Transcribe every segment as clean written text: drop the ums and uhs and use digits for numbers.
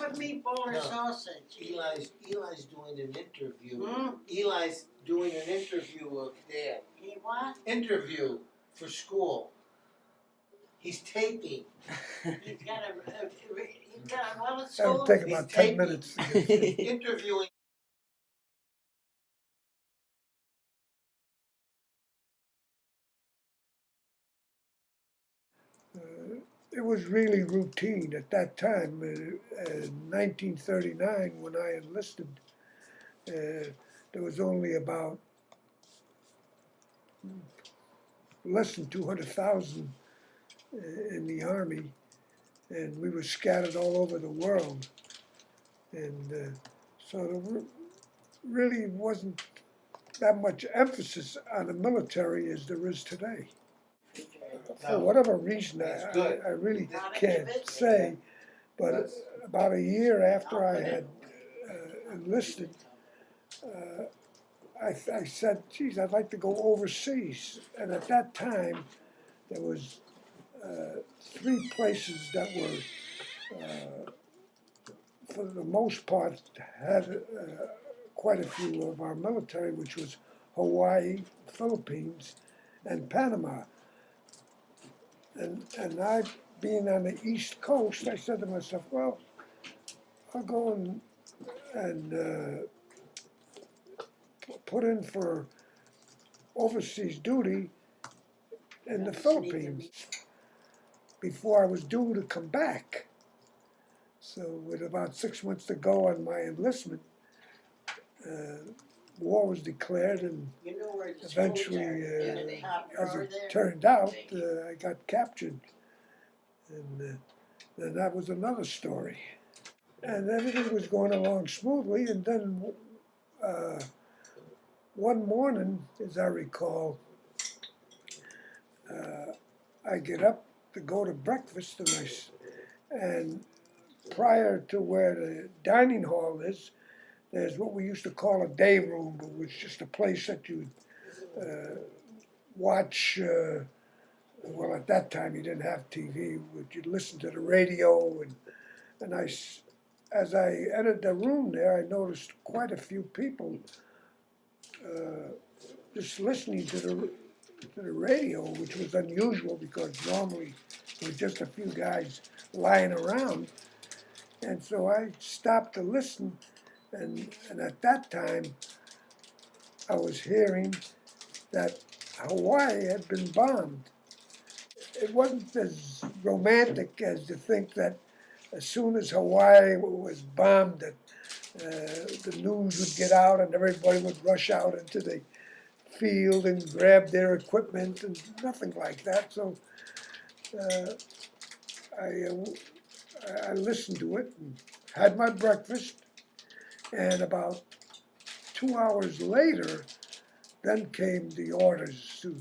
a meatball or No. sausage? Eli's doing an interview. Eli's doing an interview of Dad. He what? Interview for school. He's taping. He's got well, it's That would school. take about He's 10 taping. minutes to get through. Interviewing. It was really routine at that time. In 1939, when I enlisted, there was only about less than 200,000 in the Army, and we were scattered all over the world. And so there really wasn't that much emphasis on the military as there is today. For whatever reason, I really can't say, but about a year after I had enlisted, I said, geez, I'd like to go overseas. And at that time, there was 3 places that were, for the most part, had quite a few of our military, which was Hawaii, Philippines, and Panama. And I, being on the East Coast, I said to myself, well, I'll go and put in for overseas duty in the Philippines before I was due to come back. So with about 6 months to go on my enlistment, war was declared, and eventually, as it turned out, I got captured. And then that was another story. And everything was going along smoothly, and then one morning, as I recall, I get up to go to breakfast, and prior to where the dining hall is, there's what we used to call a day room. It was just a place that you watch. Well, at that time you didn't have TV, but you'd listen to the radio, and as I entered the room there, I noticed quite a few people just listening to the radio, which was unusual because normally there were just a few guys lying around. And so I stopped to listen, and at that time I was hearing that Hawaii had been bombed. It wasn't as romantic as to think that as soon as Hawaii was bombed, that the news would get out and everybody would rush out into the field and grab their equipment, and nothing like that. So I listened to it and had my breakfast, and about 2 hours later, then came the orders to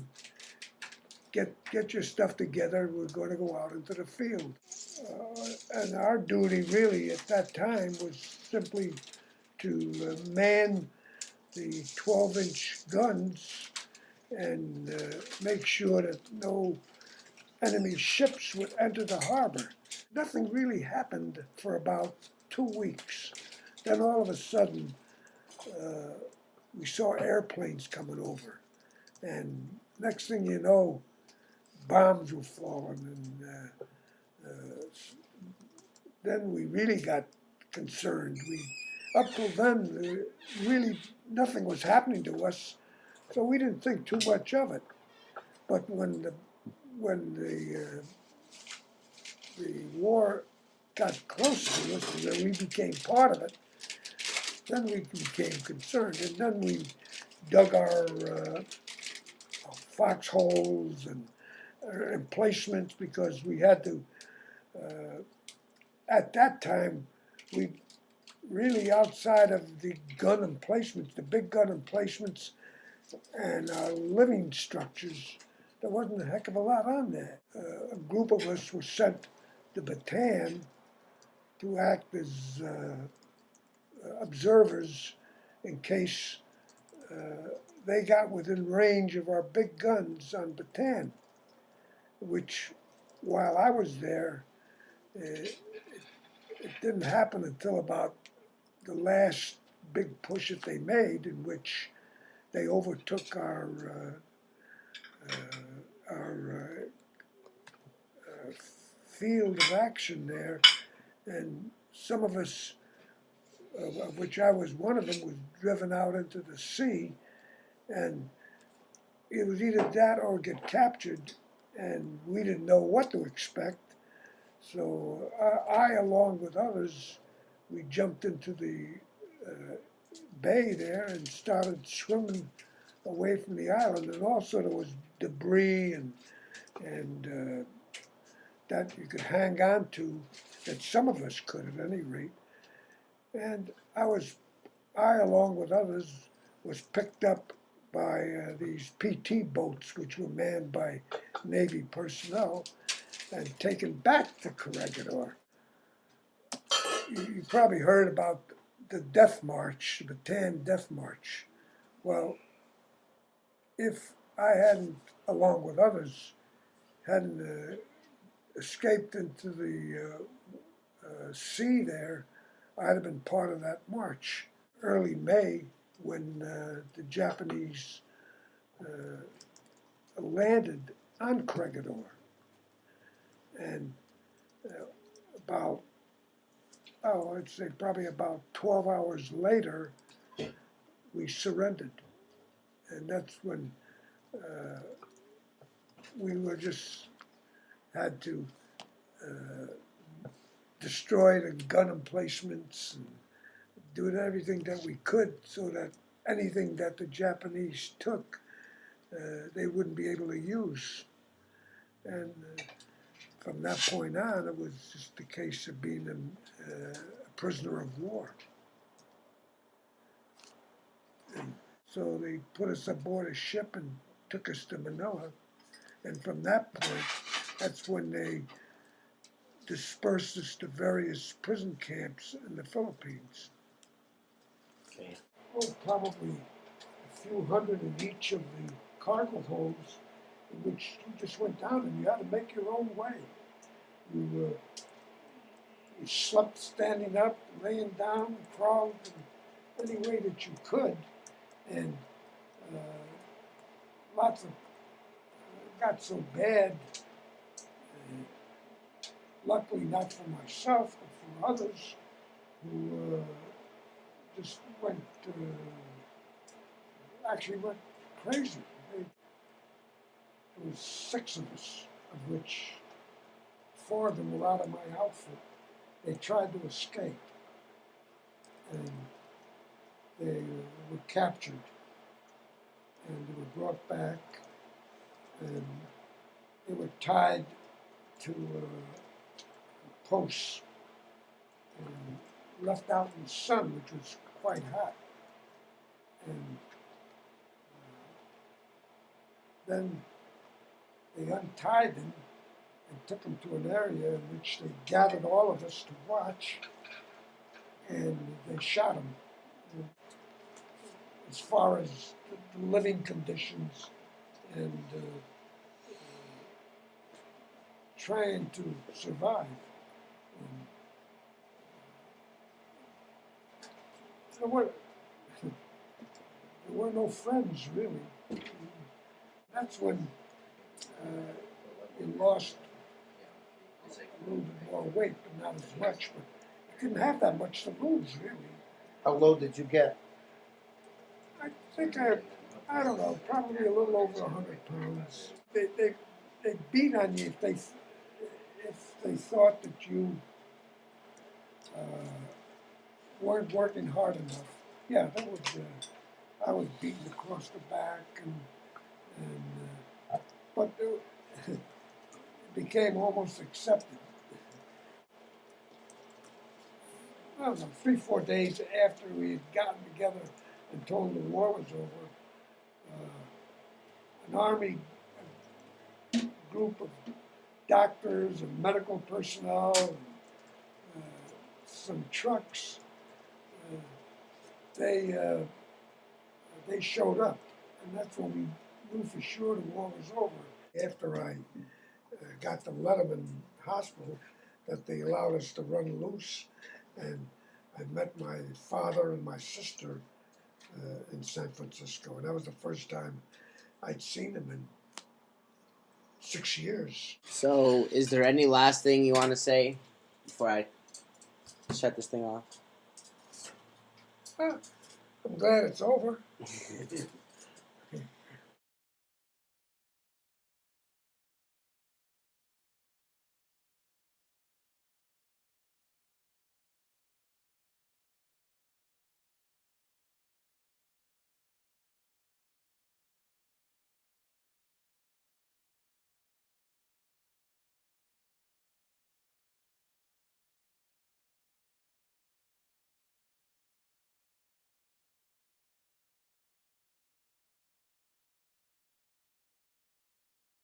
get your stuff together. We're going to go out into the field. And our duty really at that time was simply to man the 12-inch guns and make sure that no enemy ships would enter the harbor. Nothing really happened for about 2 weeks. Then all of a sudden, we saw airplanes coming over. And next thing you know, bombs were falling. And then we really got concerned. Up till then, really nothing was happening to us, so we didn't think too much of it. But when the war got close to us and then we became part of it, then we became concerned. And then we dug our foxholes and emplacements, because we had to, at that time, we really, outside of the gun emplacements, the big gun emplacements and our living structures, there wasn't a heck of a lot on there. A group of us was sent to Bataan to act as observers in case they got within range of our big guns on Bataan, which, while I was there, it it didn't happen until about the last big push that they made, in which they overtook our field of action there, and some of us, of which I was one of them, was driven out into the sea, and it was either that or get captured, and we didn't know what to expect. So I along with others, we jumped into the bay there and started swimming away from the island, and also there was debris and that you could hang on to, that some of us could at any rate. And I along with others was picked up by these PT boats, which were manned by Navy personnel, and taken back to Corregidor. You probably heard about the Death March, the Bataan Death March. Well, if I hadn't, along with others, hadn't escaped into the sea there, I'd have been part of that march. Early May, when the Japanese landed on Corregidor, and about, I'd say probably about 12 hours later, we surrendered. And that's when we were just had to destroy the gun emplacements and do everything that we could so that anything that the Japanese took, they wouldn't be able to use. And from that point on, it was just a case of being a prisoner of war. And so they put us aboard a ship and took us to Manila. And from that point, that's when they dispersed us to various prison camps in the Philippines. Okay. Oh, probably a few hundred in each of the cargo holds, in which you just went down and you had to make your own way. You slept standing up, laying down, crawled in any way that you could, and lots of got so bad. Luckily, not for myself, but for others who just went actually went crazy. There was 6 of us, of which 4 of them were out of my outfit. They tried to escape, and they were captured, and they were brought back, and they were tied to posts and left out in the sun, which was quite hot. And then they untied them and took them to an area in which they gathered all of us to watch, and they shot them. As far as the living conditions and trying to survive. There were no friends, really. That's when you lost a little bit more weight, but not as much. But you couldn't have that much to lose, really. How low did you get? I think I don't know, probably a little over 100 pounds. They beat on you if they thought that you weren't working hard enough. Yeah, that was. I was beaten across the back, but it became almost accepted. I don't know, 3-4 days after we had gotten together and told the war was over, an army group of doctors and medical personnel, and, some trucks, they showed up, and that's when we knew for sure the war was over. After I got to Letterman Hospital, that they allowed us to run loose. And I met my father and my sister in San Francisco, and that was the first time I'd seen them in 6 years. So, is there any last thing you want to say before I shut this thing off? I'm glad it's over.